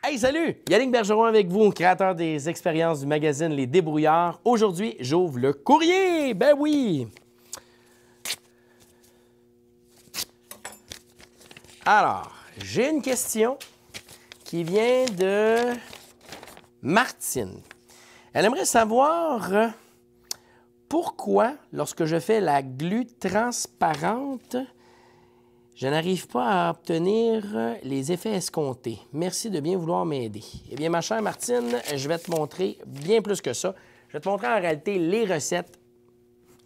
Hey, salut! Yannick Bergeron avec vous, créateur des expériences du magazine Les Débrouillards. Aujourd'hui, j'ouvre le courrier! Ben oui! Alors, j'ai une question qui vient de Martine. Elle aimerait savoir pourquoi, lorsque je fais la glu transparente, je n'arrive pas à obtenir les effets escomptés. Merci de bien vouloir m'aider. Eh bien, ma chère Martine, je vais te montrer bien plus que ça. Je vais te montrer en réalité les recettes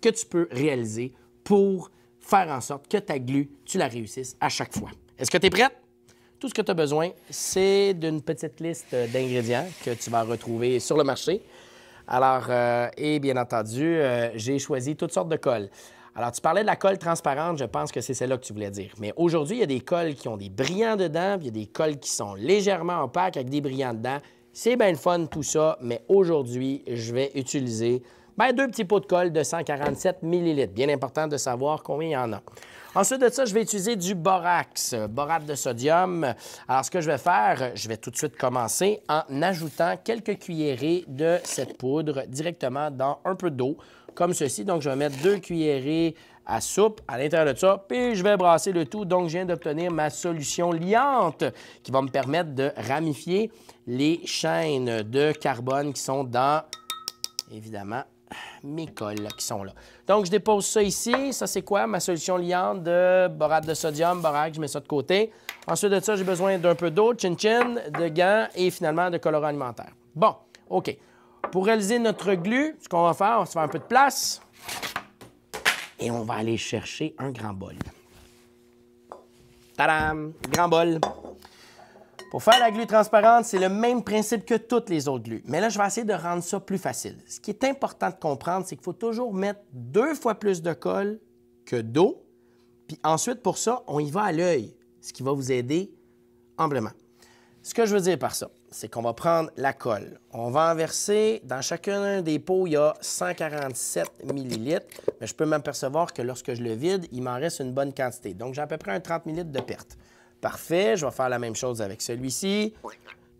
que tu peux réaliser pour faire en sorte que ta glu, tu la réussisses à chaque fois. Est-ce que tu es prête? Tout ce que tu as besoin, c'est d'une petite liste d'ingrédients que tu vas retrouver sur le marché. Alors, et bien entendu, j'ai choisi toutes sortes de colles. Alors, tu parlais de la colle transparente, je pense que c'est celle-là que tu voulais dire. Mais aujourd'hui, il y a des colles qui ont des brillants dedans, puis il y a des colles qui sont légèrement opaques avec des brillants dedans. C'est bien le fun tout ça, mais aujourd'hui, je vais utiliser deux petits pots de colle de 147 ml. Bien important de savoir combien il y en a. Ensuite de ça, je vais utiliser du borax, borate de sodium. Alors, ce que je vais faire, je vais tout de suite commencer en ajoutant quelques cuillerées de cette poudre directement dans un peu d'eau, comme ceci. Donc, je vais mettre 2 cuillerées à soupe à l'intérieur de ça, puis je vais brasser le tout. Donc, je viens d'obtenir ma solution liante qui va me permettre de ramifier les chaînes de carbone qui sont dans, évidemment, mes colles qui sont là. Donc, je dépose ça ici. Ça, c'est quoi? Ma solution liante de borate de sodium, borax, je mets ça de côté. Ensuite de ça, j'ai besoin d'un peu d'eau, chin-chin, de gants et finalement de colorant alimentaire. Bon, OK. Pour réaliser notre glu, ce qu'on va faire, on va se faire un peu de place et on va aller chercher un grand bol. Tadam! Grand bol. Pour faire la glu transparente, c'est le même principe que toutes les autres glus. Mais là, je vais essayer de rendre ça plus facile. Ce qui est important de comprendre, c'est qu'il faut toujours mettre 2 fois plus de colle que d'eau. Puis ensuite, pour ça, on y va à l'œil, ce qui va vous aider amplement. Ce que je veux dire par ça, c'est qu'on va prendre la colle. On va en verser dans chacun des pots, il y a 147 ml. Mais je peux m'apercevoir que lorsque je le vide, il m'en reste une bonne quantité. Donc, j'ai à peu près un 30 ml de perte. Parfait, je vais faire la même chose avec celui-ci.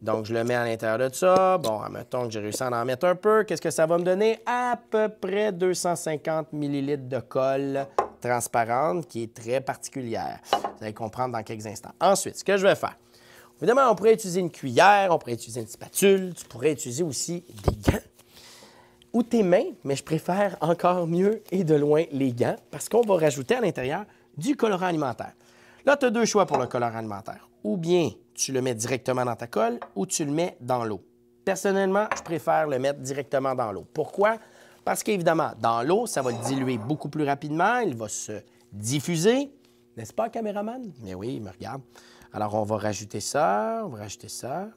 Donc, je le mets à l'intérieur de ça. Bon, admettons que j'ai réussi à en mettre un peu. Qu'est-ce que ça va me donner? À peu près 250 ml de colle transparente qui est très particulière. Vous allez comprendre dans quelques instants. Ensuite, ce que je vais faire, évidemment, on pourrait utiliser une cuillère, on pourrait utiliser une spatule, tu pourrais utiliser aussi des gants ou tes mains, mais je préfère encore mieux et de loin les gants parce qu'on va rajouter à l'intérieur du colorant alimentaire. Là, tu as 2 choix pour le colorant alimentaire. Ou bien tu le mets directement dans ta colle ou tu le mets dans l'eau. Personnellement, je préfère le mettre directement dans l'eau. Pourquoi? Parce qu'évidemment, dans l'eau, ça va le diluer beaucoup plus rapidement, il va se diffuser. N'est-ce pas, caméraman? Mais oui, il me regarde. Alors, on va rajouter ça, on va rajouter ça.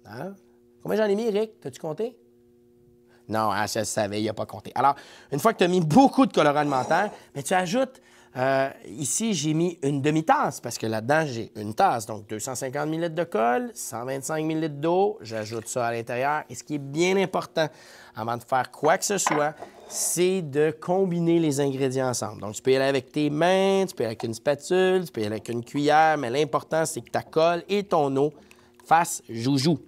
Hein? Combien j'en ai mis, Eric? T'as-tu compté? Non, je le savais, il n'a pas compté. Alors, une fois que tu as mis beaucoup de colorant alimentaire, mais tu ajoutes, ici, j'ai mis une demi-tasse, parce que là-dedans, j'ai une tasse. Donc, 250 ml de colle, 125 ml d'eau, j'ajoute ça à l'intérieur. Et ce qui est bien important, avant de faire quoi que ce soit, c'est de combiner les ingrédients ensemble. Donc, tu peux y aller avec tes mains, tu peux y aller avec une spatule, tu peux y aller avec une cuillère, mais l'important, c'est que ta colle et ton eau fassent joujou.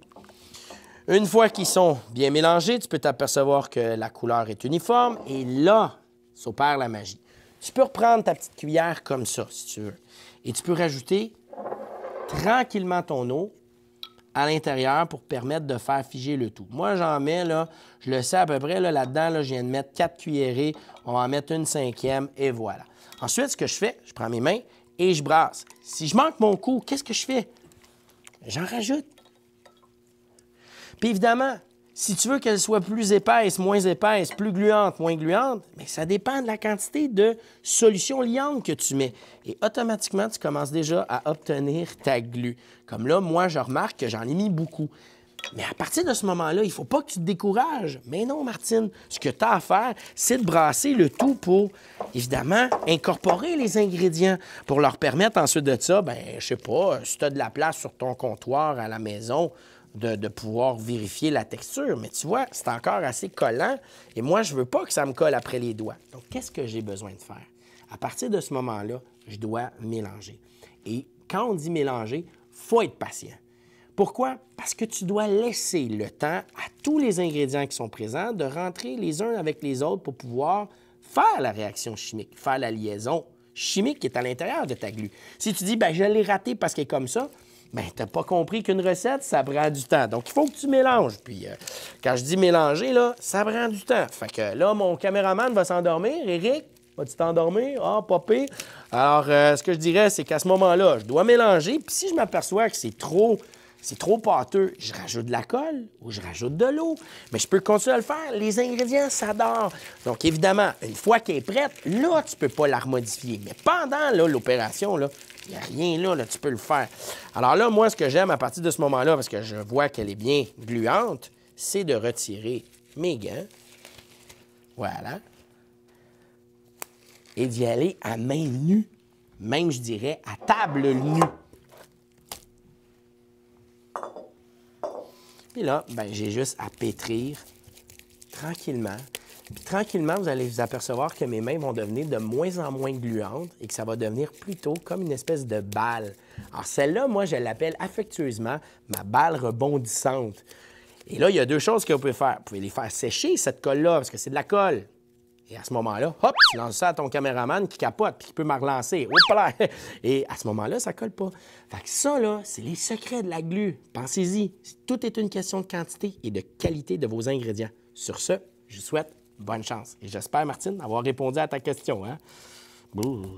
Une fois qu'ils sont bien mélangés, tu peux t'apercevoir que la couleur est uniforme et là, s'opère la magie. Tu peux reprendre ta petite cuillère comme ça, si tu veux, et tu peux rajouter tranquillement ton eau à l'intérieur pour permettre de faire figer le tout. Moi, j'en mets, là, je le sais à peu près, là-dedans, là, je viens de mettre 4 cuillerées, on va en mettre une 5e et voilà. Ensuite, ce que je fais, je prends mes mains et je brasse. Si je manque mon coup, qu'est-ce que je fais? J'en rajoute. Puis évidemment, si tu veux qu'elle soit plus épaisse, plus gluante, moins gluante, bien, ça dépend de la quantité de solution liante que tu mets. Et automatiquement, tu commences déjà à obtenir ta glu. Comme là, moi, je remarque que j'en ai mis beaucoup. Mais à partir de ce moment-là, il ne faut pas que tu te décourages. Mais non, Martine, ce que tu as à faire, c'est de brasser le tout pour, évidemment, incorporer les ingrédients pour leur permettre ensuite de ça, bien, je sais pas, si tu as de la place sur ton comptoir à la maison, de pouvoir vérifier la texture. Mais tu vois, c'est encore assez collant et moi, je ne veux pas que ça me colle après les doigts. Donc, qu'est-ce que j'ai besoin de faire? À partir de ce moment-là, je dois mélanger. Et quand on dit mélanger, il faut être patient. Pourquoi? Parce que tu dois laisser le temps à tous les ingrédients qui sont présents de rentrer les uns avec les autres pour pouvoir faire la réaction chimique, faire la liaison chimique qui est à l'intérieur de ta glu. Si tu dis, bien, je l'ai raté parce qu'elle est comme ça, bien, tu n'as pas compris qu'une recette, ça prend du temps. Donc, il faut que tu mélanges. Puis, quand je dis mélanger, là, ça prend du temps. Fait que là, mon caméraman va s'endormir. Éric, vas-tu t'endormir? Ah, pas pire. Alors, ce que je dirais, c'est qu'à ce moment-là, je dois mélanger. Puis, si je m'aperçois que c'est trop pâteux, je rajoute de la colle ou je rajoute de l'eau. Mais je peux continuer à le faire. Les ingrédients s'adorent. Donc, évidemment, une fois qu'elle est prête, là, tu ne peux pas la remodifier. Mais pendant l'opération, il n'y a rien là, tu peux le faire. Alors là, moi, ce que j'aime à partir de ce moment-là, parce que je vois qu'elle est bien gluante, c'est de retirer mes gants. Voilà. Et d'y aller à main nue. Même, je dirais, à table nue. Puis là, ben, j'ai juste à pétrir tranquillement. Puis tranquillement, vous allez vous apercevoir que mes mains vont devenir de moins en moins gluantes et que ça va devenir plutôt comme une espèce de balle. Alors celle-là, moi, je l'appelle affectueusement ma balle rebondissante. Et là, il y a deux choses que vous pouvez faire. Vous pouvez les faire sécher, cette colle-là, parce que c'est de la colle. Et à ce moment-là, hop, tu lances ça à ton caméraman qui capote puis qui peut me relancer. Hop là! Et à ce moment-là, ça ne colle pas. Fait que ça, là, c'est les secrets de la glu. Pensez-y. Tout est une question de quantité et de qualité de vos ingrédients. Sur ce, je vous souhaite bonne chance. Et j'espère, Martine, avoir répondu à ta question. Hein? Bouh.